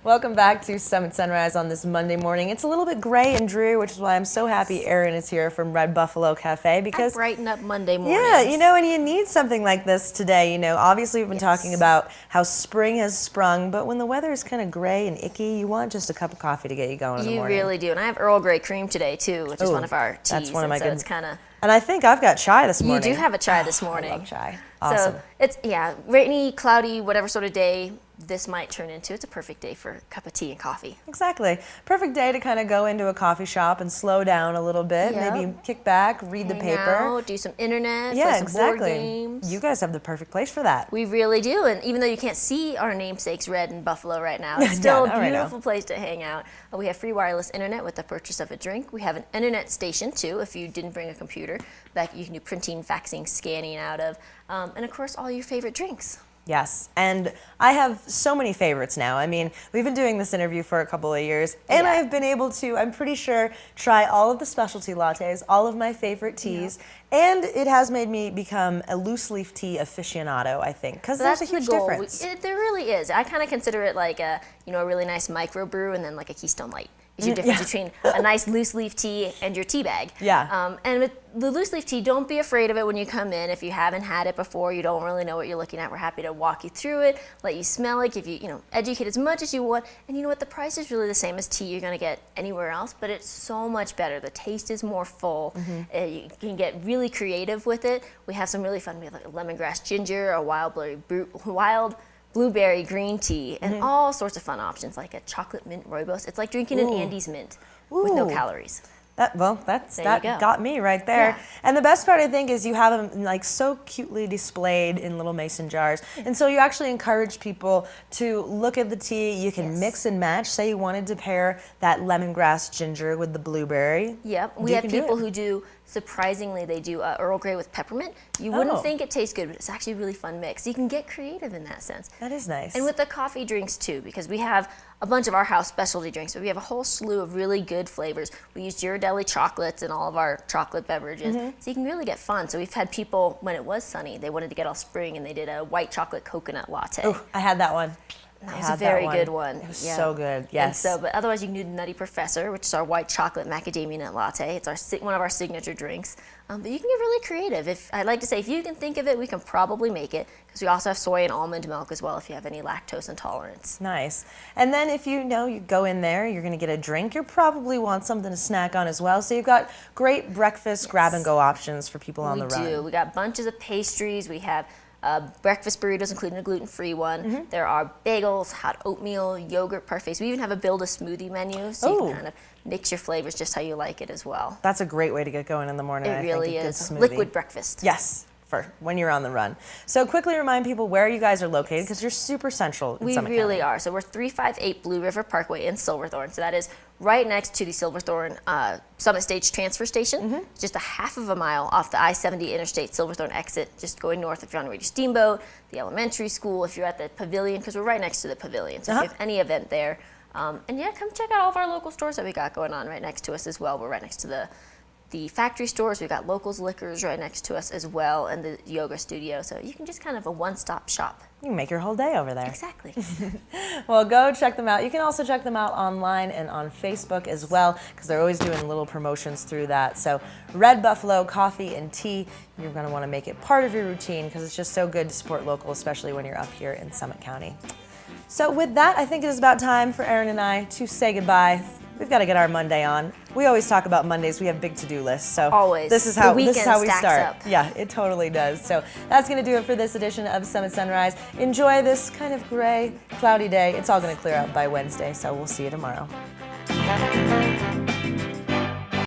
Welcome back to Summit Sunrise on this Monday morning. It's a little bit gray and dreary, which is why I'm so happy Erin is here from Red Buffalo Cafe because I brighten up Monday mornings. yeah, and you need something like this today. Obviously we've been talking about how spring has sprung, but when the weather is kind of gray and icky, you want just a cup of coffee to get you going in the morning. You really do, and I have Earl Grey cream today too, which is one of our teas. That's one of my good. It's kind of. And I think I've got chai this morning. You do have a chai this morning. I love chai. Awesome. So it's rainy, cloudy, whatever sort of day this might turn into. It's a perfect day for a cup of tea and coffee. Exactly. Perfect day to kind of go into a coffee shop and slow down a little bit. Yep. Maybe kick back, read the paper. Out, do some internet, yeah, play some exactly. board games. You guys have the perfect place for that. We really do. And even though you can't see our namesakes Red and Buffalo right now, it's still a beautiful place to hang out. We have free wireless internet with the purchase of a drink. We have an internet station too, if you didn't bring a computer, that you can do printing, faxing, scanning out of. And of course, all your favorite drinks. Yes, and I have so many favorites now. I mean, we've been doing this interview for a couple of years, and I've been able to, I'm pretty sure, try all of the specialty lattes, all of my favorite teas, and it has made me become a loose leaf tea aficionado, I think, because there's a huge difference. There really is. I kind of consider it like a really nice microbrew and then like a Keystone Light. Is your difference between a nice loose leaf tea and your tea bag. Yeah. And with the loose leaf tea, don't be afraid of it when you come in. If you haven't had it before, you don't really know what you're looking at, we're happy to walk you through it, let you smell it, give you, educate as much as you want. And you know what, the price is really the same as tea you're gonna get anywhere else, but it's so much better. The taste is more full. You can get really creative with it. We have some really fun, we have like a lemongrass ginger, a wild blueberry green tea, and all sorts of fun options like a chocolate mint rooibos. It's like drinking an Andes mint with no calories. That got me right there. Yeah. And the best part, I think, is you have them like so cutely displayed in little mason jars. And so you actually encourage people to look at the tea. You can mix and match. Say you wanted to pair that lemongrass ginger with the blueberry. Yep. We have people who do, surprisingly, they do Earl Grey with peppermint. You wouldn't think it tastes good, but it's actually a really fun mix. You can get creative in that sense. That is nice. And with the coffee drinks too, because we have a bunch of our house specialty drinks, but we have a whole slew of really good flavors. We use Ghirardelli chocolates in all of our chocolate beverages, so you can really get fun. So we've had people, when it was sunny, they wanted to get all spring, and they did a white chocolate coconut latte. Oh, I had that one. That was a very good one. It was so good, yes. And so, but otherwise you can do the Nutty Professor, which is our white chocolate macadamia nut latte. It's one of our signature drinks. But you can get really creative. I'd like to say, if you can think of it, we can probably make it, because we also have soy and almond milk as well if you have any lactose intolerance. Nice. And then if you go in there, you're going to get a drink, you probably want something to snack on as well. So you've got great breakfast grab-and-go options for people on the run. We do. We got bunches of pastries. We have breakfast burritos, including a gluten-free one. There are bagels, hot oatmeal, yogurt parfaits. We even have a build-a-smoothie menu, so you can kind of mix your flavors just how you like it as well. That's a great way to get going in the morning. It really is. Good smoothie. Liquid breakfast. Yes, for when you're on the run. So quickly remind people where you guys are located, because you're super central in Summit County. We really are. So we're 358 Blue River Parkway in Silverthorne. So that is right next to the Silverthorne Summit Stage transfer station. Just a half of a mile off the I-70 Interstate Silverthorne exit, just going north if you're on your way to Steamboat, the elementary school, if you're at the pavilion, because we're right next to the pavilion. So if you have any event there, and yeah, come check out all of our local stores that we got going on right next to us as well. We're right next to the factory stores. We've got Locals Liquors right next to us as well, and the yoga studio. So you can just kind of a one-stop shop. You can make your whole day over there. Exactly. Well, go check them out. You can also check them out online and on Facebook as well, because they're always doing little promotions through that. So Red Buffalo Coffee and Tea, you're going to want to make it part of your routine, because it's just so good to support local, especially when you're up here in Summit County. So with that, I think it is about time for Erin and I to say goodbye. We've got to get our Monday on. We always talk about Mondays. We have big to-do lists. So always. This is how we start. Up. Yeah, it totally does. So that's going to do it for this edition of Summit Sunrise. Enjoy this kind of gray, cloudy day. It's all going to clear up by Wednesday, so we'll see you tomorrow.